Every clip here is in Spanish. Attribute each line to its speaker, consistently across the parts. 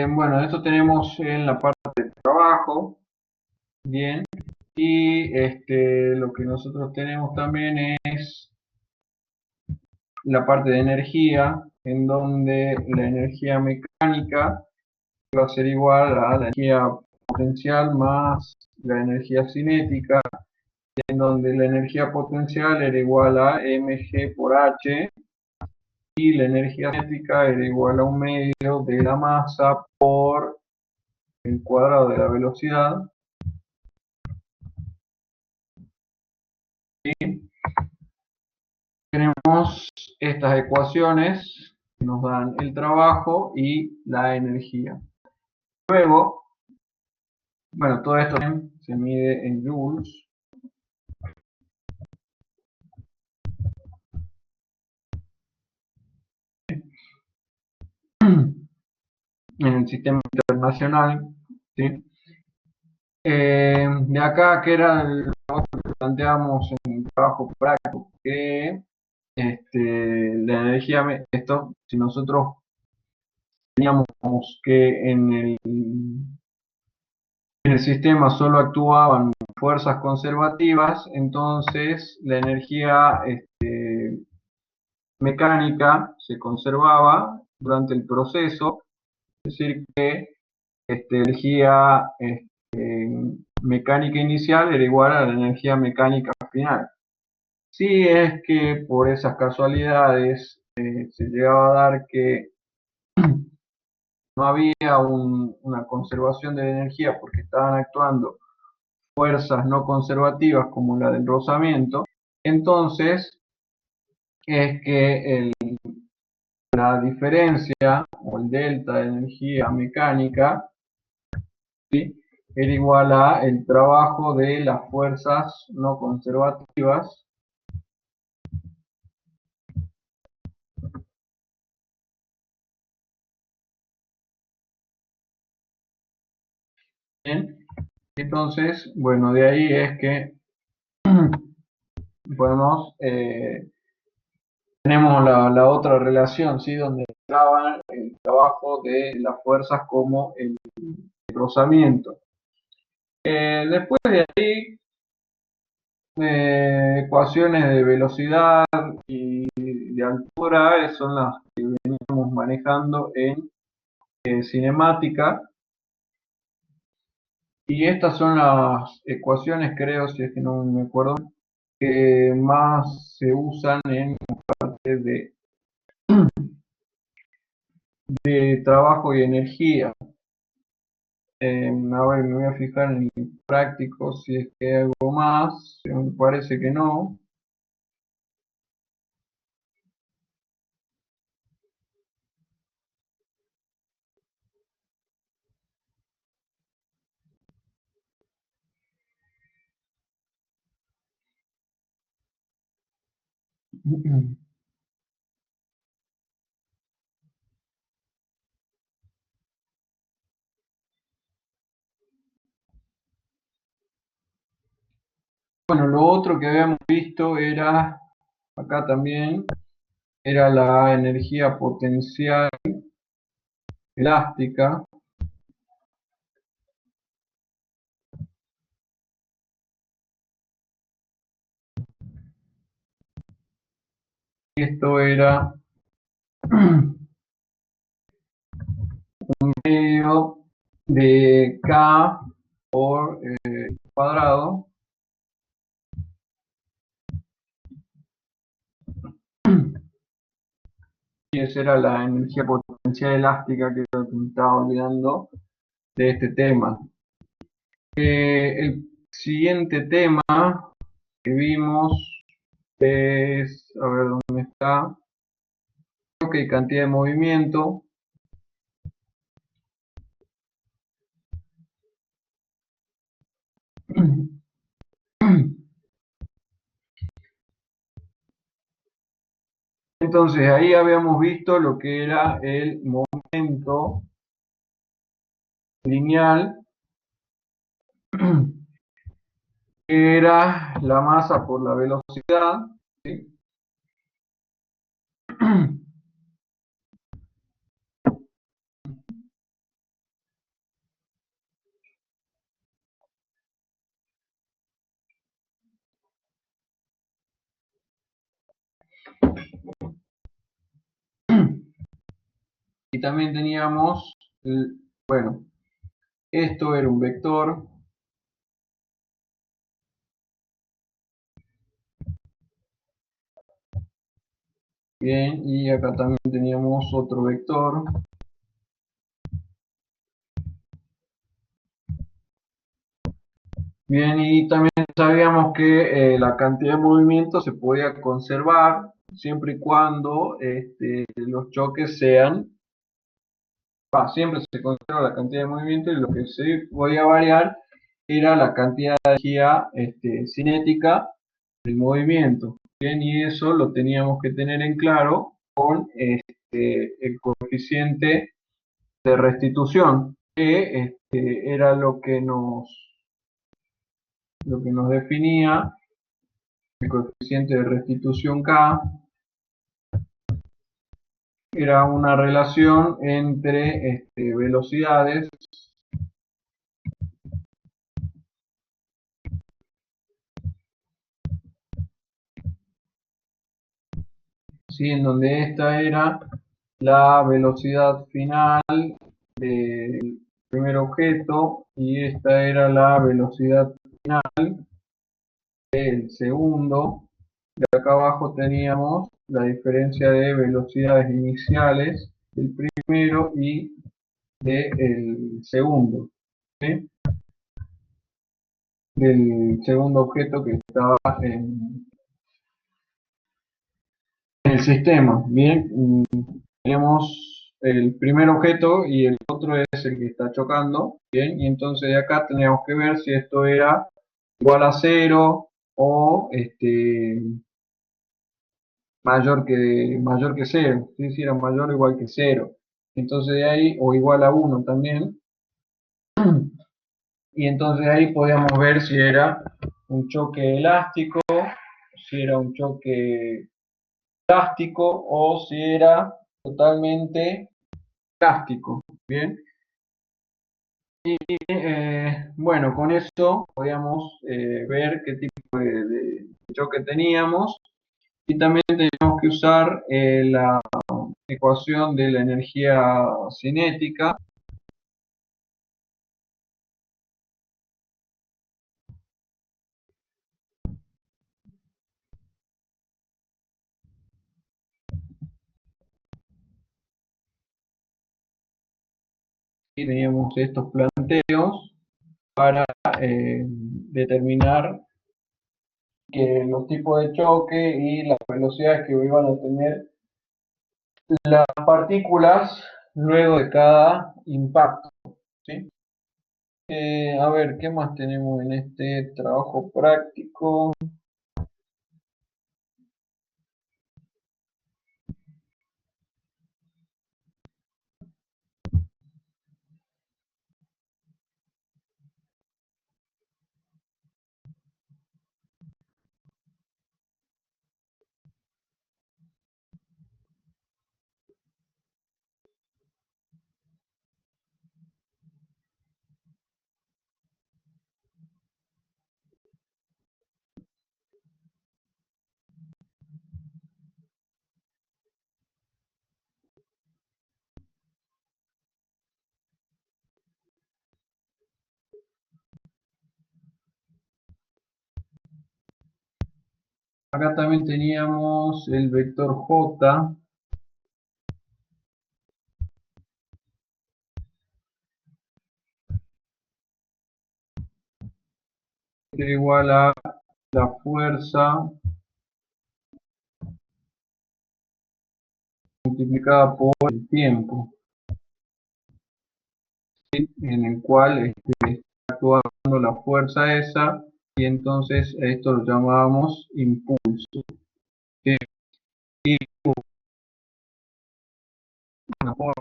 Speaker 1: Bueno, esto tenemos en la parte de trabajo, bien, y lo que nosotros tenemos también es la parte de energía, en donde la energía mecánica va a ser igual a la energía potencial más la energía cinética, en donde la energía potencial era igual a mg por h y la energía cinética era igual a un medio de la masa por el cuadrado de la velocidad. ¿Sí? Tenemos estas ecuaciones que nos dan el trabajo y la energía. Luego, bueno, todo esto se mide en joules. En el sistema internacional, ¿sí? De acá, que era el trabajo que planteamos en el trabajo práctico, que la energía, esto, si nosotros teníamos que en el sistema solo actuaban fuerzas conservativas, entonces la energía mecánica se conservaba durante el proceso, es decir, que energía mecánica inicial era igual a la energía mecánica final. Si es que por esas casualidades se llegaba a dar que no había una conservación de la energía porque estaban actuando fuerzas no conservativas como la del rozamiento, entonces es que la diferencia o el delta de energía mecánica, ¿sí?, era igual a el trabajo de las fuerzas no conservativas ¿bien? Entonces, bueno, de ahí es que podemos, tenemos la otra relación, ¿sí?, donde entraba el trabajo de las fuerzas como el rozamiento. Después de ahí, ecuaciones de velocidad y de altura son las que venimos manejando en cinemática. Y estas son las ecuaciones, creo, si es que no me acuerdo, que más se usan en parte de trabajo y energía. A ver, me voy a fijar en el práctico si es que hay algo más. Me parece que no. Bueno, lo otro que habíamos visto era, acá también, era la energía potencial elástica. Esto era un medio de K por cuadrado. Y esa era la energía potencial elástica que me estaba olvidando de este tema. El siguiente tema que vimos es, a ver dónde está, ok, cantidad de movimiento. Entonces ahí habíamos visto lo que era el momento lineal, que era la masa por la velocidad, ¿sí? Y también teníamos, bueno, esto era un vector. Bien, y acá también teníamos otro vector. Bien, y también sabíamos que la cantidad de movimiento se podía conservar siempre y cuando los choques sean, siempre se conserva la cantidad de movimiento y lo que se podía variar era la cantidad de energía cinética del movimiento. Bien, y eso lo teníamos que tener en claro con el coeficiente de restitución, que era lo que nos definía el coeficiente de restitución K. Era una relación entre velocidades, ¿sí? En donde esta era la velocidad final del primer objeto y esta era la velocidad final del segundo. De acá abajo teníamos la diferencia de velocidades iniciales del primero y del segundo, ¿sí? Del segundo objeto que estaba en el sistema. Bien, tenemos el primer objeto y el otro es el que está chocando. Bien, y entonces de acá teníamos que ver si esto era igual a cero o mayor que cero, ¿sí? Si era mayor o igual que cero. Entonces de ahí, o igual a 1 también, y entonces ahí podíamos ver si era un choque elástico, si era un choque plástico o si era totalmente plástico. Bien, bueno, con eso podíamos ver qué tipo de choque teníamos y también teníamos que usar la ecuación de la energía cinética. Y teníamos estos planteos para determinar que los tipos de choque y las velocidades que iban a tener las partículas luego de cada impacto, ¿sí? A ver, ¿qué más tenemos en este trabajo práctico? Acá también teníamos el vector J, que es igual a la fuerza multiplicada por el tiempo, ¿sí? En el cual está actuando la fuerza esa, y entonces esto lo llamábamos impulso, ¿sí? Y bueno,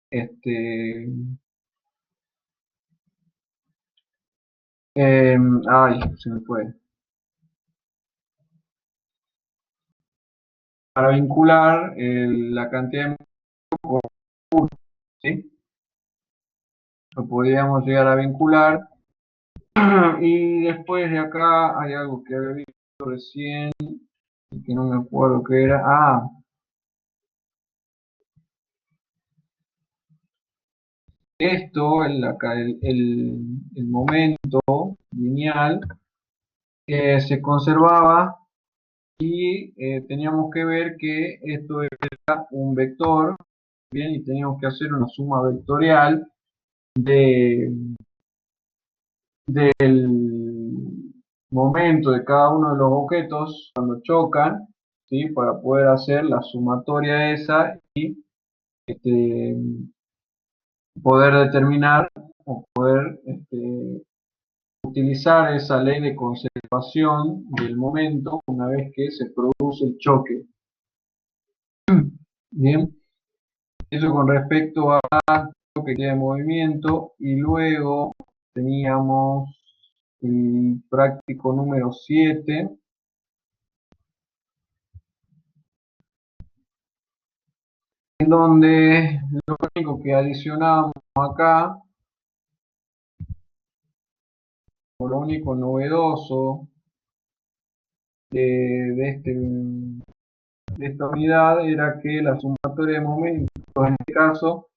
Speaker 1: este, ay, se me fue. Para vincular la cantidad de movimiento con impulso, ¿sí? Lo podríamos llegar a vincular. Y después de acá hay algo que había visto recién, que no me acuerdo qué era. Ah, esto, el momento lineal, se conservaba y teníamos que ver que esto era un vector, bien, y teníamos que hacer una suma vectorial de, del momento de cada uno de los objetos cuando chocan, ¿sí? Para poder hacer la sumatoria esa y este, poder determinar o poder utilizar esa ley de conservación del momento una vez que se produce el choque. Bien, eso con respecto a que tiene movimiento y luego teníamos el práctico número 7 en donde lo único que adicionamos acá, o lo único novedoso de esta unidad era que la sumatoria de momentos en este caso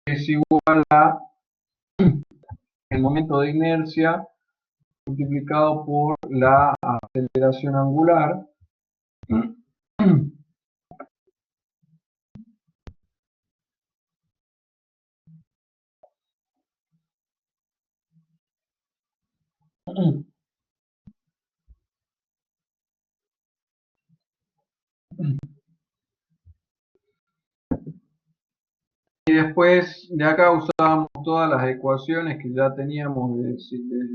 Speaker 1: es igual a el momento de inercia multiplicado por la aceleración angular. Y después de acá usábamos todas las ecuaciones que ya teníamos de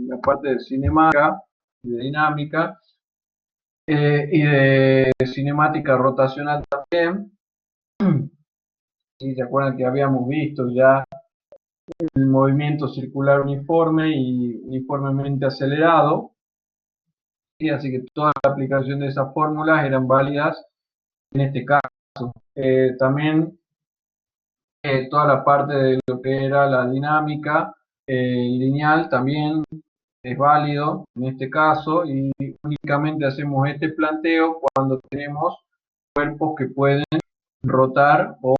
Speaker 1: la parte de cinemática, de dinámica, y de cinemática rotacional también. Y se acuerdan que habíamos visto ya el movimiento circular uniforme y uniformemente acelerado, y así que toda la aplicación de esas fórmulas eran válidas en este caso. También toda la parte de lo que era la dinámica lineal también es válido en este caso, y únicamente hacemos este planteo cuando tenemos cuerpos que pueden rotar o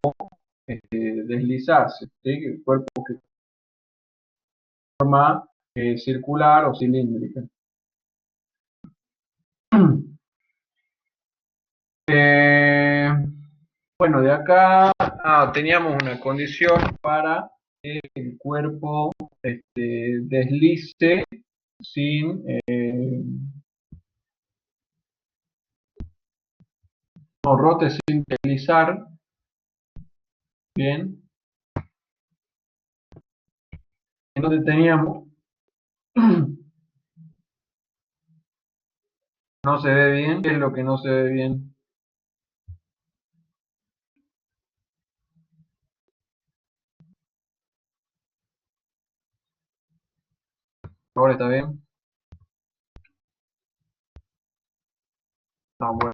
Speaker 1: deslizarse, ¿sí? Cuerpos que forma circular o cilíndrica. Eh, bueno, de acá teníamos una condición para que el cuerpo deslice sin, no, rote sin deslizar, bien, entonces teníamos, no se ve bien, ¿qué es lo que no se ve bien? Ahora está bien. No, bueno.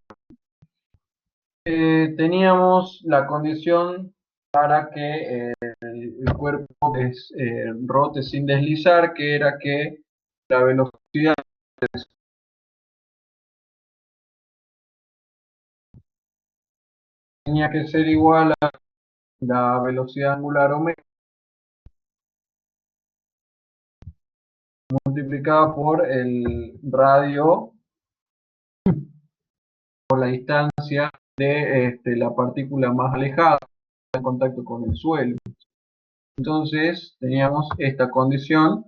Speaker 1: Teníamos la condición para que el cuerpo rote sin deslizar, que era que la velocidad tenía que ser igual a la velocidad angular omega multiplicada por el radio, por la distancia de la partícula más alejada en contacto con el suelo. Entonces teníamos esta condición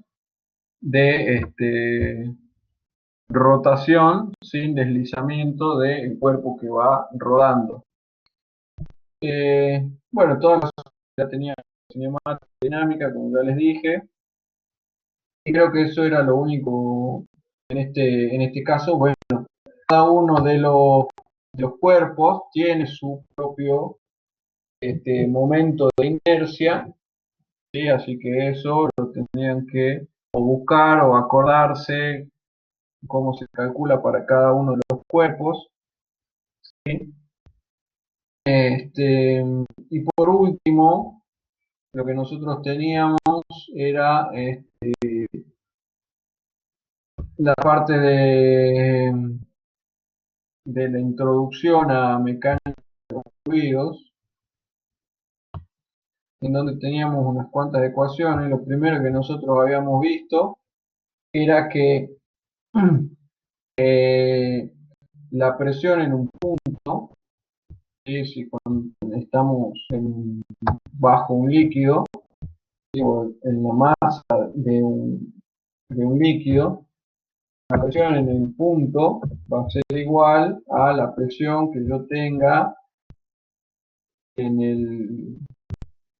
Speaker 1: de rotación sin deslizamiento del cuerpo que va rodando. Bueno, todas las ya tenía cinemática dinámica, como ya les dije, y creo que eso era lo único en este caso. Bueno, cada uno de los cuerpos tiene su propio momento de inercia, ¿sí? Así que eso lo tendrían que o buscar o acordarse cómo se calcula para cada uno de los cuerpos, ¿sí? Y por último, lo que nosotros teníamos era la parte de la introducción a mecánica de fluidos, en donde teníamos unas cuantas ecuaciones. Lo primero que nosotros habíamos visto era que la presión en un punto, ¿sí? Si cuando estamos bajo un líquido, digo, en la masa de un líquido, la presión en el punto va a ser igual a la presión que yo tenga en el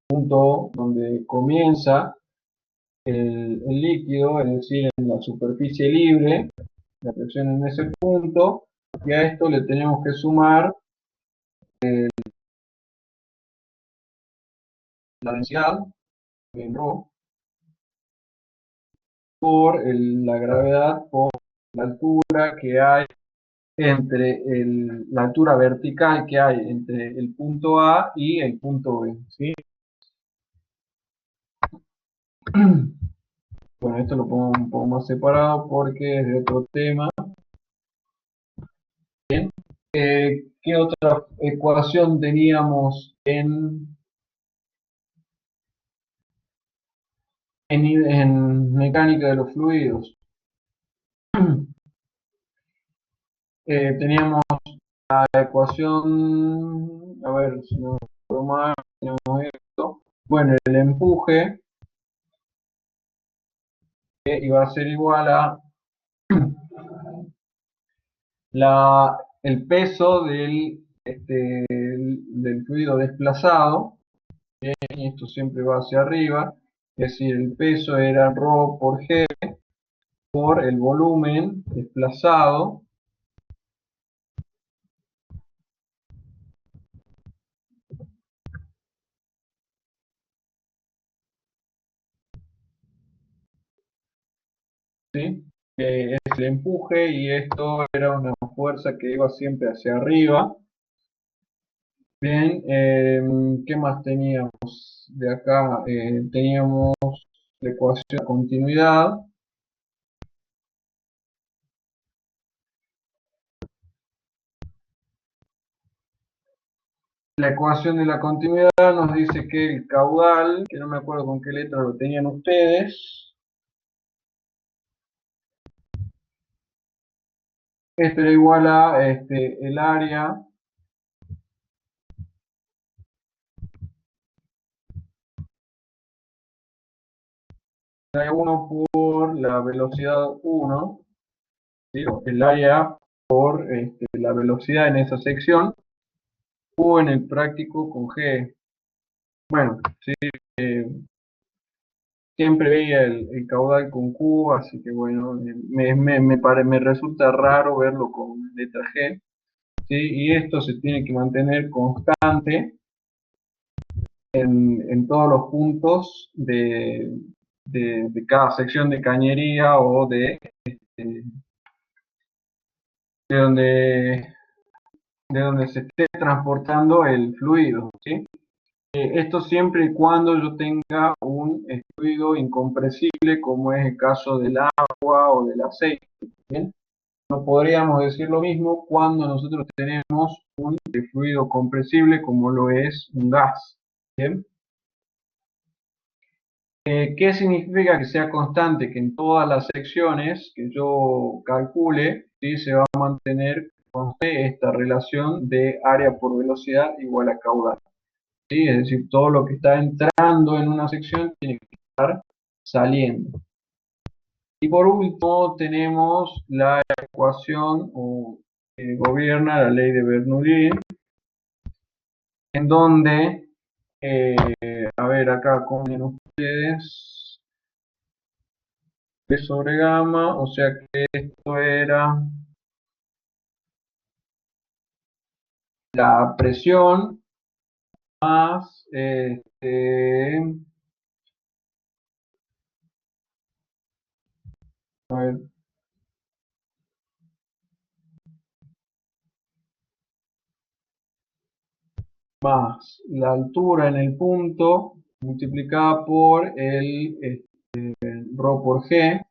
Speaker 1: punto donde comienza el líquido, es decir, en la superficie libre, la presión en ese punto, y a esto le tenemos que sumar la densidad en ρ por la gravedad por la altura que hay entre la altura vertical que hay entre el punto A y el punto B, ¿sí? Bueno, esto lo pongo un poco más separado porque es de otro tema. Bien. ¿Qué otra ecuación teníamos en mecánica de los fluidos? Teníamos la ecuación, a ver si no me acuerdo mal, tenemos esto. Bueno, el empuje iba a ser igual a el peso del fluido desplazado, y esto siempre va hacia arriba, es decir, el peso era ρ por G por el volumen desplazado, ¿sí? Es el empuje, y esto era una fuerza que iba siempre hacia arriba. Bien, ¿qué más teníamos de acá? Teníamos la ecuación de continuidad. La ecuación de la continuidad nos dice que el caudal, que no me acuerdo con qué letra lo tenían ustedes, esto era igual a el área de 1 por la velocidad 1, ¿sí? El área por la velocidad en esa sección, o en el práctico con G. Bueno, sí, siempre veía el caudal con Q, así que bueno, me resulta raro verlo con letra G, ¿sí? Y esto se tiene que mantener constante en todos los puntos de cada sección de cañería o de donde se esté transportando el fluido, ¿sí? Esto siempre y cuando yo tenga un fluido incompresible, como es el caso del agua o del aceite, ¿bien? No podríamos decir lo mismo cuando nosotros tenemos un fluido compresible, como lo es un gas, ¿bien? ¿Qué significa que sea constante? Que en todas las secciones que yo calcule, ¿sí? Se va a mantener constante esta relación de área por velocidad igual a caudal, ¿sí? Es decir, todo lo que está entrando en una sección tiene que estar saliendo. Y por último tenemos la ecuación que gobierna la ley de Bernoulli, en donde, a ver acá, como ven ustedes, P sobre gamma, o sea que esto era la presión más, a ver, más la altura en el punto multiplicada por el ρ por G,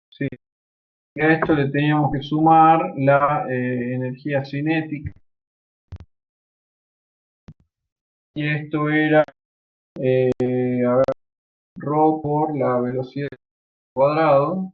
Speaker 1: Sí. Y a esto le teníamos que sumar la energía cinética, y esto era a ver, rho por la velocidad al cuadrado,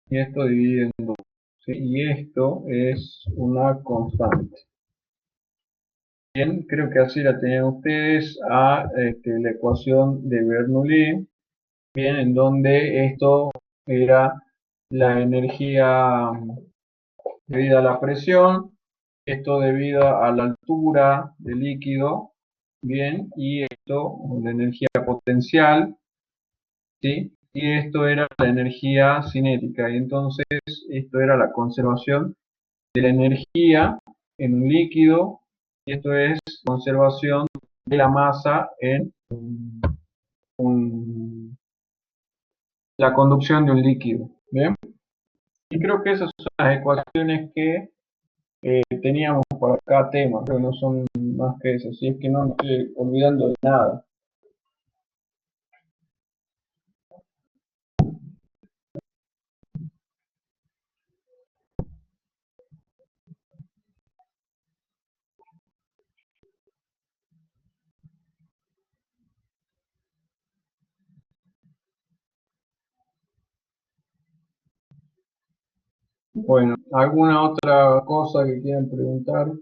Speaker 1: y esto dividido en dos. ¿Sí? Y esto es una constante. Bien, creo que así la tenían ustedes a la ecuación de Bernoulli, bien, en donde esto era la energía debido a la presión, esto debido a la altura del líquido, bien, y esto, la energía potencial, ¿sí? Y esto era la energía cinética, y entonces esto era la conservación de la energía en un líquido, y esto es conservación de la masa en la conducción de un líquido, ¿bien? Y creo que esas son las ecuaciones que teníamos para cada tema, pero no son más que eso, así es que no me estoy olvidando de nada. Bueno, ¿alguna otra cosa que quieran preguntar?